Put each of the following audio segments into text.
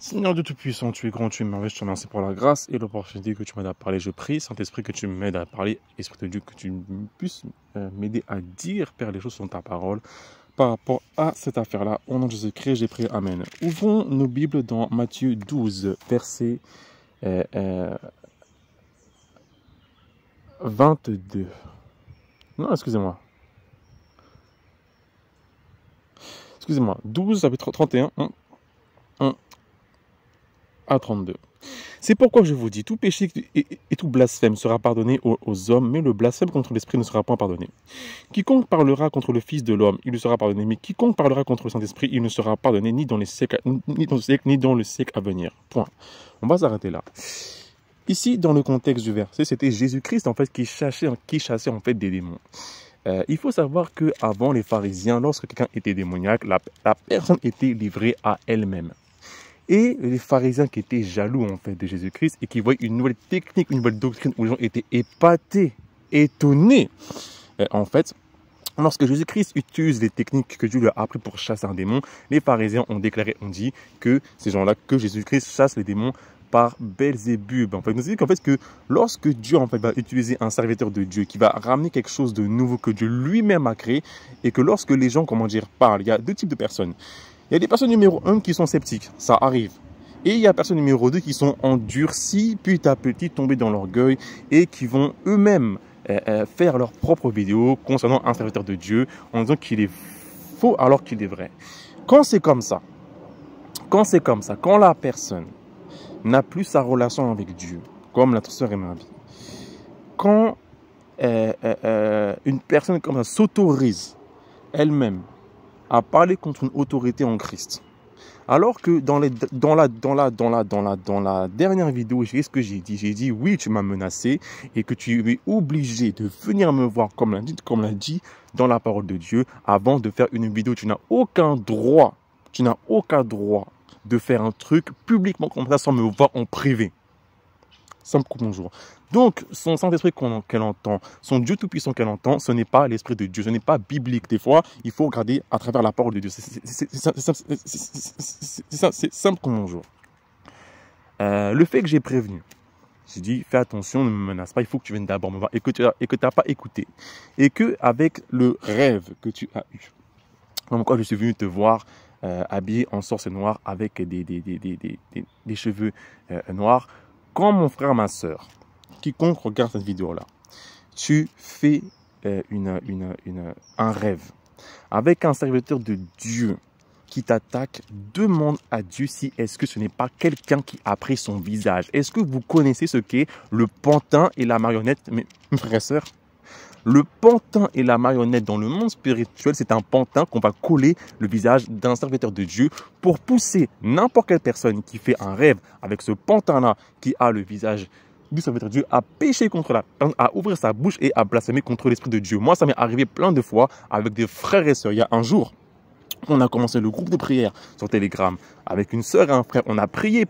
Seigneur Dieu Tout-Puissant, tu es grand, tu es merveilleux, je te remercie pour la grâce et l'opportunité que tu m'aides à parler. Je prie, Saint-Esprit, que tu m'aides à parler, Esprit de Dieu, que tu puisses m'aider à dire, Père, les choses sur ta parole par rapport à cette affaire-là. Au nom de Jésus-Christ, j'ai prié, Amen. Ouvrons nos Bibles dans Matthieu 12, verset 22. Non, excusez-moi. Excusez-moi, 12, chapitre 31, 1 à 32. C'est pourquoi je vous dis, tout péché et tout blasphème sera pardonné aux hommes, mais le blasphème contre l'Esprit ne sera point pardonné. Quiconque parlera contre le Fils de l'homme, il lui sera pardonné, mais quiconque parlera contre le Saint-Esprit, il ne sera pardonné ni dans le siècle à venir. Point. On va s'arrêter là. Ici, dans le contexte du verset, c'était Jésus-Christ en fait qui chassait en fait des démons. Il faut savoir que avant les pharisiens, lorsque quelqu'un était démoniaque, la personne était livrée à elle-même. Et les pharisiens qui étaient jaloux en fait de Jésus-Christ et qui voyaient une nouvelle technique, une nouvelle doctrine où les gens étaient épatés, étonnés. En fait, lorsque Jésus-Christ utilise les techniques que Dieu lui a apprises pour chasser un démon, les pharisiens ont dit que ces gens-là, que Jésus-Christ chasse les démons par Belzébub. En fait, nous dit qu'en fait que lorsque Dieu en fait va utiliser un serviteur de Dieu qui va ramener quelque chose de nouveau que Dieu lui-même a créé et que lorsque les gens, parlent, il y a deux types de personnes. Il y a des personnes numéro 1 qui sont sceptiques, ça arrive. Et il y a des personnes numéro 2 qui sont endurcies, petit à petit tombées dans l'orgueil et qui vont eux-mêmes faire leur propre vidéo concernant un serviteur de Dieu en disant qu'il est faux alors qu'il est vrai. Quand c'est comme ça, quand la personne n'a plus sa relation avec Dieu, comme notre sœur Emmanuel, quand une personne comme ça s'autorise elle-même à parler contre une autorité en Christ. Alors que dans la dernière vidéo, j'ai ce que j'ai dit. J'ai dit, oui, tu m'as menacé et que tu es obligé de venir me voir, comme l'a dit dans la parole de Dieu, avant de faire une vidéo. Tu n'as aucun droit de faire un truc publiquement comme ça sans me voir en privé. Simple comme bonjour. Donc, son Saint-Esprit qu'elle entend, son Dieu Tout-Puissant qu'elle entend, ce n'est pas l'Esprit de Dieu, ce n'est pas biblique. Des fois, il faut regarder à travers la parole de Dieu. C'est simple comme bonjour. Le fait que j'ai prévenu, j'ai dit, fais attention, ne me menace pas, il faut que tu viennes d'abord me voir et que tu n'as pas écouté. Et qu'avec le rêve que tu as eu, comme quoi je suis venu te voir habillé en sorcier noir avec des cheveux noirs, quand mon frère, ma soeur, quiconque regarde cette vidéo-là, tu fais un rêve avec un serviteur de Dieu qui t'attaque, demande à Dieu si est-ce que ce n'est pas quelqu'un qui a pris son visage. Est-ce que vous connaissez ce qu'est le pantin et la marionnette, mes frères et sœurs? Le pantin et la marionnette dans le monde spirituel, c'est un pantin qu'on va coller le visage d'un serviteur de Dieu pour pousser n'importe quelle personne qui fait un rêve avec ce pantin-là qui a le visage du serviteur de Dieu à pécher contre la personne, à ouvrir sa bouche et à blasphémer contre l'Esprit de Dieu. Moi, ça m'est arrivé plein de fois avec des frères et sœurs. Il y a un jour, on a commencé le groupe de prière sur Telegram avec une sœur et un frère. On a prié.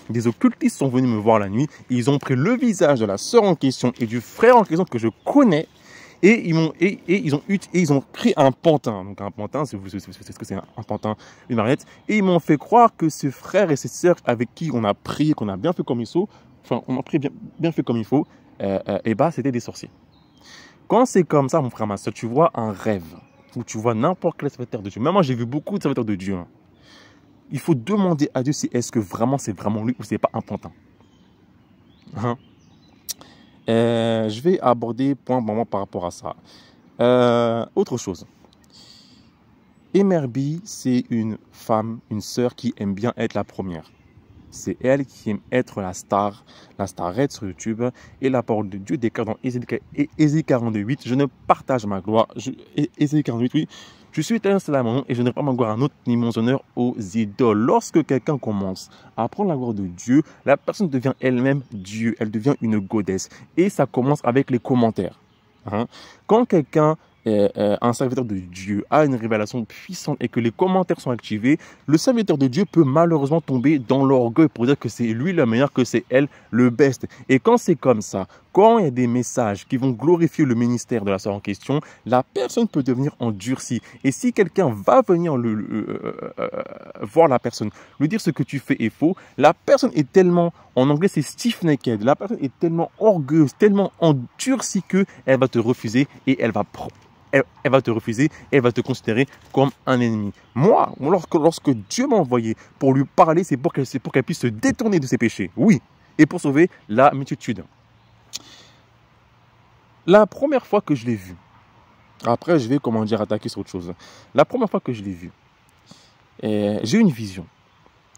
Des occultistes sont venus me voir la nuit. Et ils ont pris le visage de la sœur en question et du frère en question que je connais. Et ils ont pris un pantin. Donc un pantin, c'est ce que c'est un pantin, une marionnette. Et ils m'ont fait croire que ce frère et cette sœur avec qui on a prié, qu'on a bien fait comme il faut, on a prié bien fait comme il faut, c'était des sorciers. Quand c'est comme ça, mon frère, ma sœur, tu vois un rêve où tu vois n'importe quel serviteur de Dieu. Même moi, j'ai vu beaucoup de serviteurs de Dieu. Hein. Il faut demander à Dieu si est-ce que vraiment c'est vraiment lui ou c'est pas un pantin. Hein? Je vais aborder point moment par rapport à ça. Autre chose. Emerby, c'est une femme, une sœur qui aime bien être la première. C'est elle qui aime être la starette sur YouTube. Et la parole de Dieu déclare dans Ésaïe 42:8, je ne partage ma gloire. Ésaïe 48, oui. Je suis éternel, c'est mon nom, et je n'ai pas ma gloire à un autre, ni mon honneur aux idoles. Lorsque quelqu'un commence à prendre la gloire de Dieu, la personne devient elle-même Dieu. Elle devient une godesse. Et ça commence avec les commentaires. Hein? Quand quelqu'un un serviteur de Dieu a une révélation puissante et que les commentaires sont activés, le serviteur de Dieu peut malheureusement tomber dans l'orgueil pour dire que c'est lui le meilleur, que c'est elle le best. Et quand c'est comme ça, quand il y a des messages qui vont glorifier le ministère de la sœur en question, la personne peut devenir endurcie. Et si quelqu'un va venir voir la personne, lui dire ce que tu fais est faux, la personne est tellement, en anglais c'est stiff-necked, la personne est tellement orgueilleuse, tellement endurcie qu'elle va te refuser et elle va te refuser, elle va te considérer comme un ennemi. Moi, lorsque Dieu m'a envoyé pour lui parler, c'est pour qu'elle puisse se détourner de ses péchés. Oui, et pour sauver la multitude. La première fois que je l'ai vu, après je vais, attaquer sur autre chose. La première fois que je l'ai vu, j'ai eu une vision.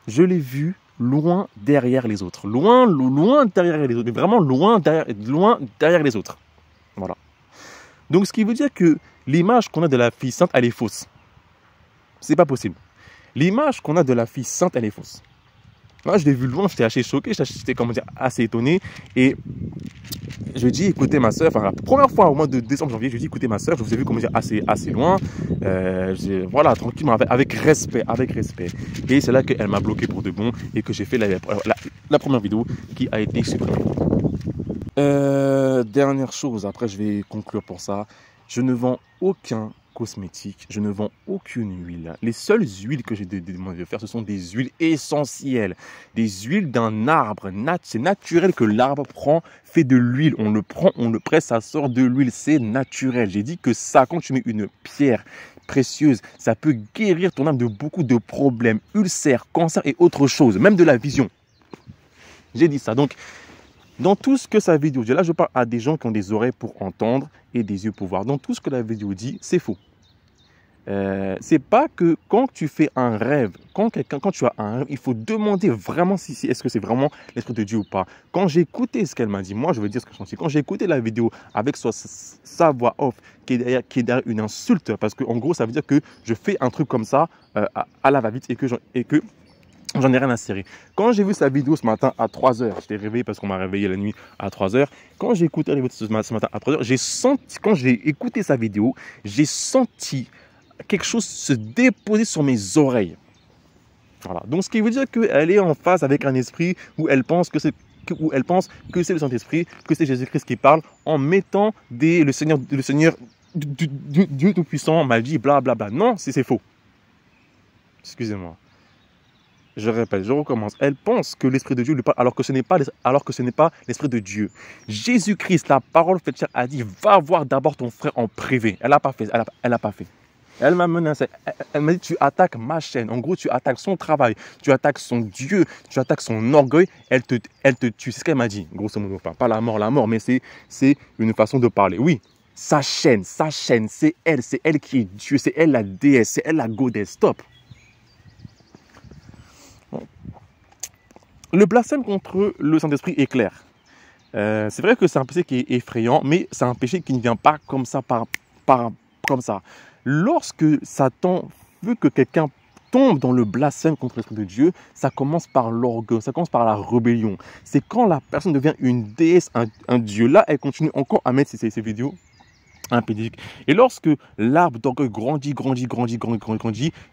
Je l'ai vu loin derrière les autres. Loin derrière les autres. Mais vraiment loin derrière les autres. Voilà. Donc, ce qui veut dire que l'image qu'on a de la fille sainte, elle est fausse. C'est pas possible. L'image qu'on a de la fille sainte, elle est fausse. Moi, je l'ai vu loin, j'étais assez choqué, j'étais, assez étonné. Et je dis, écoutez ma soeur, la première fois au mois de décembre, janvier, je dis, écoutez ma soeur, je vous ai vu, assez loin. Voilà, tranquillement, avec respect. Et c'est là qu'elle m'a bloqué pour de bon et que j'ai fait la première vidéo qui a été supprimée. Dernière chose, après je vais conclure pour ça. Je ne vends aucun cosmétique, je ne vends aucune huile. Les seules huiles que j'ai demandé de faire, ce sont des huiles essentielles. Des huiles d'un arbre. C'est naturel que l'arbre fait de l'huile. On le prend, on le presse, ça sort de l'huile. C'est naturel. J'ai dit que ça, quand tu mets une pierre précieuse, ça peut guérir ton âme de beaucoup de problèmes, ulcères, cancers et autres choses, même de la vision. J'ai dit ça. Donc, dans tout ce que sa vidéo dit, là je parle à des gens qui ont des oreilles pour entendre et des yeux pour voir. Dans tout ce que la vidéo dit, c'est faux. C'est pas que quand tu fais un rêve, quand tu as un rêve, il faut demander vraiment si est-ce que c'est vraiment l'esprit de Dieu ou pas. Quand j'ai écouté ce qu'elle m'a dit, moi je veux dire ce que je pense. Quand j'ai écouté la vidéo avec sa voix off qui est derrière une insulte, parce qu'en gros ça veut dire que je fais un truc comme ça à la va-vite et que j'en ai rien à cirer. Quand j'ai vu sa vidéo ce matin à 3 h, j'étais réveillé parce qu'on m'a réveillé la nuit à 3 h. Quand j'ai écouté la vidéo ce matin à 3 h, quand j'ai écouté sa vidéo, j'ai senti quelque chose se déposer sur mes oreilles. Voilà. Donc ce qui veut dire qu'elle est en phase avec un esprit où elle pense que c'est le Saint-Esprit, que c'est Jésus-Christ qui parle en mettant le Seigneur Dieu Tout-Puissant m'a dit blablabla. Non, c'est faux. Excusez-moi. Je répète, je recommence. Elle pense que l'Esprit de Dieu lui parle alors que ce n'est pas l'Esprit de Dieu. Jésus-Christ, la parole faite chair, a dit va voir d'abord ton frère en privé. Elle n'a pas fait. Elle m'a menacé. Elle m'a dit tu attaques ma chaîne. En gros, tu attaques son travail, tu attaques son Dieu, tu attaques son orgueil. Elle te tue. C'est ce qu'elle m'a dit. Grosso modo, pas la mort, mais c'est une façon de parler. Oui. Sa chaîne, c'est elle qui est Dieu, c'est elle la déesse, c'est elle la goddess. Stop. Le blasphème contre le Saint-Esprit est clair. C'est vrai que c'est un péché qui est effrayant, mais c'est un péché qui ne vient pas comme ça, comme ça. Lorsque Satan veut que quelqu'un tombe dans le blasphème contre l'Esprit de Dieu, ça commence par l'orgueil, ça commence par la rébellion. C'est quand la personne devient une déesse, un dieu. Là, elle continue encore à mettre ses vidéos impédique. Et lorsque l'arbre d'orgueil grandit,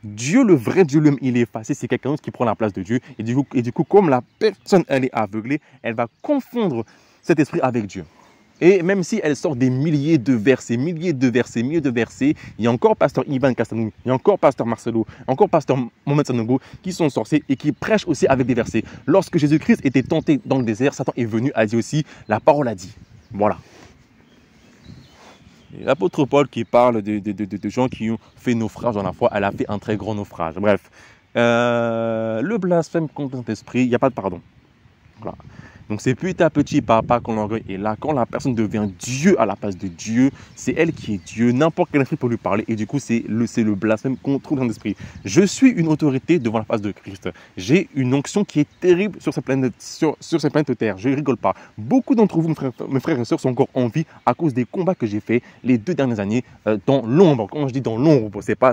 Dieu, le vrai Dieu, lui-même, il est effacé. C'est quelqu'un d'autre qui prend la place de Dieu. Et du coup, comme la personne, elle est aveuglée, elle va confondre cet esprit avec Dieu. Et même si elle sort des milliers de versets, il y a encore pasteur Ivan Castanou, il y a encore pasteur Marcelo, encore pasteur Mohamed Sanogo qui sont sorciers et qui prêchent aussi avec des versets. Lorsque Jésus-Christ était tenté dans le désert, Satan est venu, a dit aussi, la parole a dit. Voilà. L'apôtre Paul qui parle de gens qui ont fait naufrage dans la foi, elle a fait un très grand naufrage. Bref, le blasphème contre Saint-Esprit, il n'y a pas de pardon. Voilà. Donc c'est petit à petit, pas qu'on l'orgueil. Et là, quand la personne devient Dieu à la place de Dieu, c'est elle qui est Dieu. N'importe quel esprit peut lui parler. Et du coup, c'est le blasphème contre le Saint-Esprit. Je suis une autorité devant la face de Christ. J'ai une onction qui est terrible sur cette planète, sur cette planète Terre. Je ne rigole pas. Beaucoup d'entre vous, mes frères et sœurs, sont encore en vie à cause des combats que j'ai faits les 2 dernières années dans l'ombre. Quand je dis dans l'ombre, c'est pas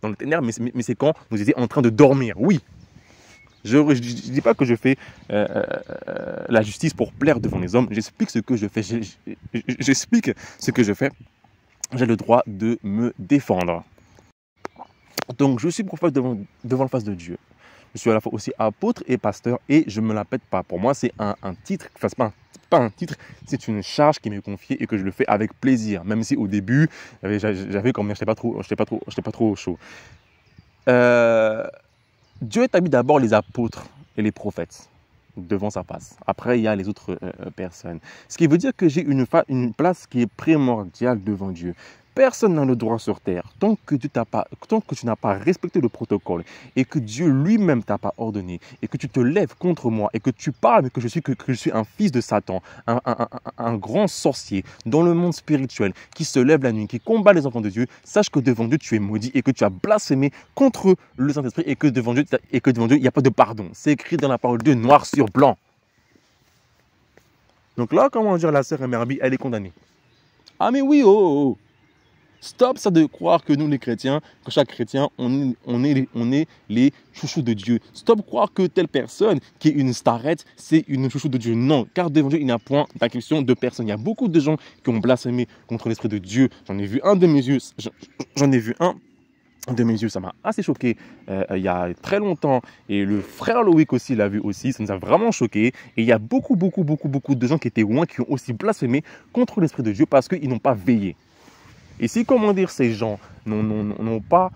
dans le ténèbres, mais c'est quand vous étiez en train de dormir. Oui. Je ne dis pas que je fais la justice pour plaire devant les hommes. J'explique ce que je fais. J'explique ce que je fais. j'ai le droit de me défendre. Donc, je suis prophète devant la face de Dieu. Je suis à la fois aussi apôtre et pasteur et je ne me la pète pas. Pour moi, c'est un titre, enfin, c'est pas un titre, c'est une charge qui m'est confiée et que je le fais avec plaisir. Même si au début, j'avais quand même, j'étais pas trop chaud. Dieu établit d'abord les apôtres et les prophètes devant sa face. Après, il y a les autres personnes. Ce qui veut dire que j'ai une place qui est primordiale devant Dieu. Personne n'a le droit sur terre tant que tu n'as pas respecté le protocole et que Dieu lui-même t'a pas ordonné et que tu te lèves contre moi et que tu parles que je suis un fils de Satan, un grand sorcier dans le monde spirituel qui se lève la nuit, qui combat les enfants de Dieu. Sache que devant Dieu tu es maudit et que tu as blasphémé contre le Saint-Esprit et que devant Dieu il n'y a pas de pardon. C'est écrit dans la parole de Dieu noir sur blanc. Donc là, comment dire, la sœur Emerbi, elle est condamnée. Ah mais oui, oh. Stop ça de croire que nous les chrétiens, que chaque chrétien, on est les chouchous de Dieu. Stop croire que telle personne qui est une starette, c'est une chouchou de Dieu. Non, car devant Dieu, il n'y a point d'inscription de personne. Il y a beaucoup de gens qui ont blasphémé contre l'Esprit de Dieu. J'en ai vu un de mes yeux, ça m'a assez choqué il y a très longtemps. Et le frère Loïc aussi l'a vu aussi, ça nous a vraiment choqué. Et il y a beaucoup de gens qui étaient loin, qui ont aussi blasphémé contre l'Esprit de Dieu parce qu'ils n'ont pas veillé. Et si, comment dire, ces gens n'ont pas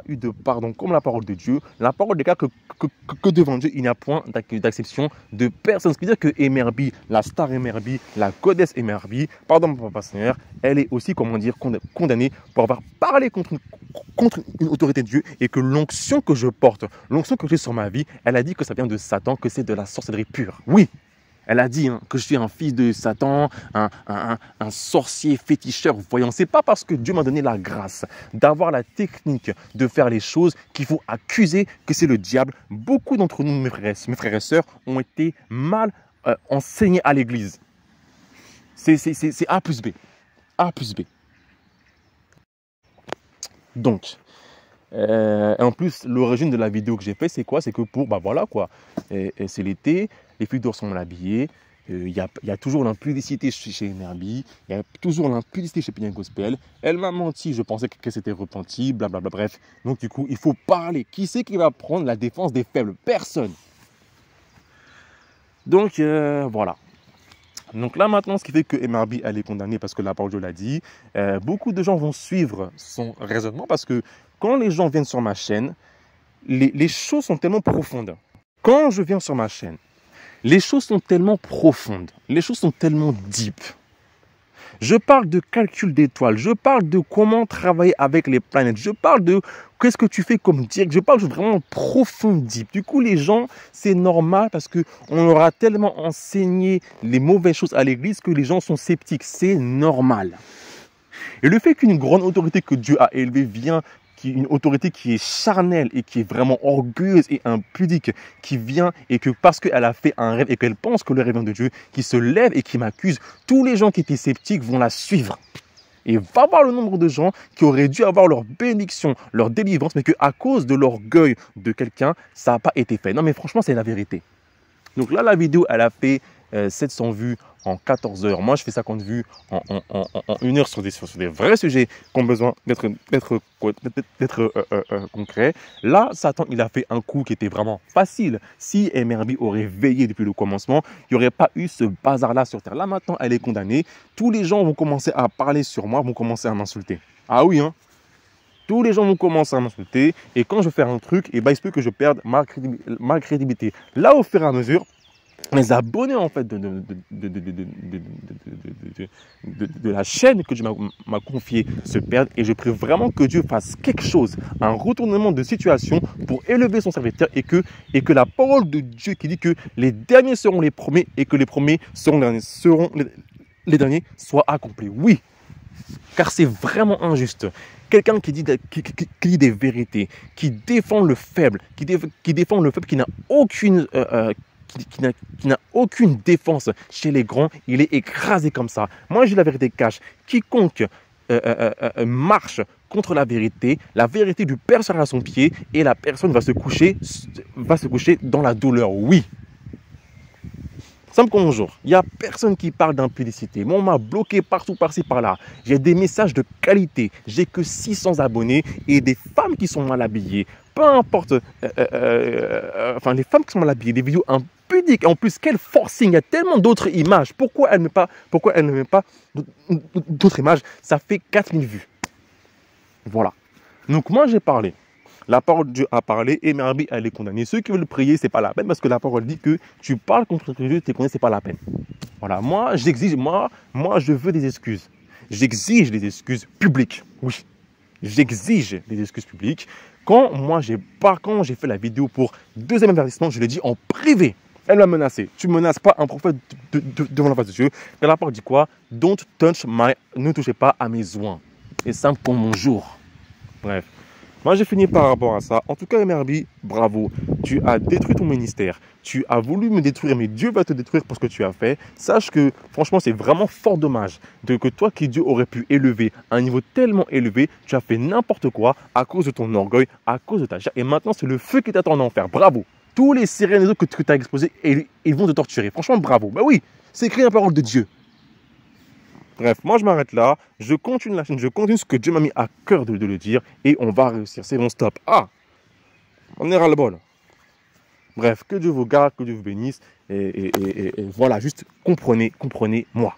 eu de pardon comme la parole de Dieu, la parole déclare que devant Dieu, il n'y a point d'acception de personne. Ce qui veut dire que Emerbi, la star Emerbi, la goddess Emerbi, pardon mon papa Seigneur, elle est aussi, comment dire, condamnée pour avoir parlé contre une autorité de Dieu et que l'onction que je porte, l'onction que j'ai sur ma vie, elle a dit que ça vient de Satan, que c'est de la sorcellerie pure. Oui! Elle a dit que je suis un fils de Satan, un sorcier féticheur voyant. Ce n'est pas parce que Dieu m'a donné la grâce d'avoir la technique de faire les choses qu'il faut accuser que c'est le diable. Beaucoup d'entre nous, mes frères et sœurs, ont été mal enseignés à l'église. C'est A plus B. A plus B. Donc, en plus, l'origine de la vidéo que j'ai fait, c'est quoi? C'est que voilà quoi, c'est l'été, les filles doivent sont mal habillées, il y a toujours l'impudicité chez Emerbi, il y a toujours l'impudicité chez Pignon Gospel. Elle m'a menti, je pensais qu'elle s'était repentie, blablabla, bref. Donc du coup, il faut parler. Qui c'est qui va prendre la défense des faibles? Personne. Donc voilà. Donc là maintenant, ce qui fait que Emerbi elle est condamnée parce que la parole de Dieu l'a dit, beaucoup de gens vont suivre son raisonnement parce que quand les gens viennent sur ma chaîne, les choses sont tellement profondes. Quand je viens sur ma chaîne, les choses sont tellement profondes, les choses sont tellement deep. Je parle de calcul d'étoiles, je parle de comment travailler avec les planètes, je parle de qu'est-ce que tu fais comme direct, je parle vraiment profond, deep. Du coup, les gens, c'est normal parce qu'on leur a tellement enseigné les mauvaises choses à l'église que les gens sont sceptiques. C'est normal. Et le fait qu'une grande autorité que Dieu a élevée vient, une autorité qui est charnelle et qui est vraiment orgueilleuse et impudique, qui vient et que parce qu'elle a fait un rêve et qu'elle pense que le rêve vient de Dieu, qui se lève et qui m'accuse, tous les gens qui étaient sceptiques vont la suivre. Et va voir le nombre de gens qui auraient dû avoir leur bénédiction, leur délivrance, mais qu'à cause de l'orgueil de quelqu'un, ça n'a pas été fait. Non mais franchement, c'est la vérité. Donc là, la vidéo, elle a fait 700 vues en 14 heures. Moi, je fais 50 vues en 1 heure sur des vrais sujets qui ont besoin d'être concrets. Là, Satan, il a fait un coup qui était vraiment facile. Si Emerbi aurait veillé depuis le commencement, il n'y aurait pas eu ce bazar-là sur Terre. Là, maintenant, elle est condamnée. Tous les gens vont commencer à parler sur moi, vont commencer à m'insulter. Ah oui, hein? Tous les gens vont commencer à m'insulter. Et quand je fais un truc, il se peut que je perde ma crédibilité. Là, au fur et à mesure, les abonnés en fait de la chaîne que Dieu m'a confiée se perdent et je prie vraiment que Dieu fasse quelque chose, un retournement de situation pour élever son serviteur et que la parole de Dieu qui dit que les derniers seront les premiers et que les premiers seront les derniers soit accompli. Oui, car c'est vraiment injuste. Quelqu'un qui dit des vérités, qui défend le faible, qui défend le faible qui n'a aucune qui n'a aucune défense chez les grands, il est écrasé comme ça. Moi, j'ai la vérité cache. Quiconque marche contre la vérité lui percera à son pied et la personne va se coucher dans la douleur. Oui. Simple comme bonjour. Il n'y a personne qui parle d'impudicité. Moi, on m'a bloqué partout, par-ci, par-là. J'ai des messages de qualité. J'ai que 600 abonnés et des femmes qui sont mal habillées. Peu importe. Enfin, les femmes qui sont mal habillées, des vidéos impudiques. En plus, quel forcing. Il y a tellement d'autres images. Pourquoi elle ne met pas d'autres images? Ça fait 4000 vues. Voilà. Donc, moi, j'ai parlé. La parole de Dieu a parlé et Merbi, elle est condamnée. Ceux qui veulent prier, ce n'est pas la peine parce que la parole dit que tu parles contre Dieu, tu es condamné, ce n'est pas la peine. Voilà, moi, j'exige, moi, je veux des excuses. J'exige des excuses publiques. Oui, j'exige des excuses publiques. Quand j'ai fait la vidéo pour deuxième avertissement, je l'ai dit en privé. Elle m'a menacé. Tu ne menaces pas un prophète devant la face de Dieu. Et la parole dit quoi? Don't touch ne touchez pas à mes oins. Et simple comme mon jour. Bref. Moi, j'ai fini par rapport à ça. En tout cas, Merbi, bravo. Tu as détruit ton ministère. Tu as voulu me détruire, mais Dieu va te détruire pour ce que tu as fait. Sache que, franchement, c'est vraiment fort dommage que toi qui Dieu aurait pu élever à un niveau tellement élevé, tu as fait n'importe quoi à cause de ton orgueil, à cause de ta chair. Et maintenant, c'est le feu qui t'attend en enfer. Bravo. Tous les sirènes que tu as exposés, ils vont te torturer. Franchement, bravo. Ben oui, c'est écrit la parole de Dieu. Bref, moi je m'arrête là, je continue la chaîne, je continue ce que Dieu m'a mis à cœur de le dire et on va réussir. C'est bon, stop. Ah, on est ras le bol. Bref, que Dieu vous garde, que Dieu vous bénisse et voilà, juste comprenez-moi.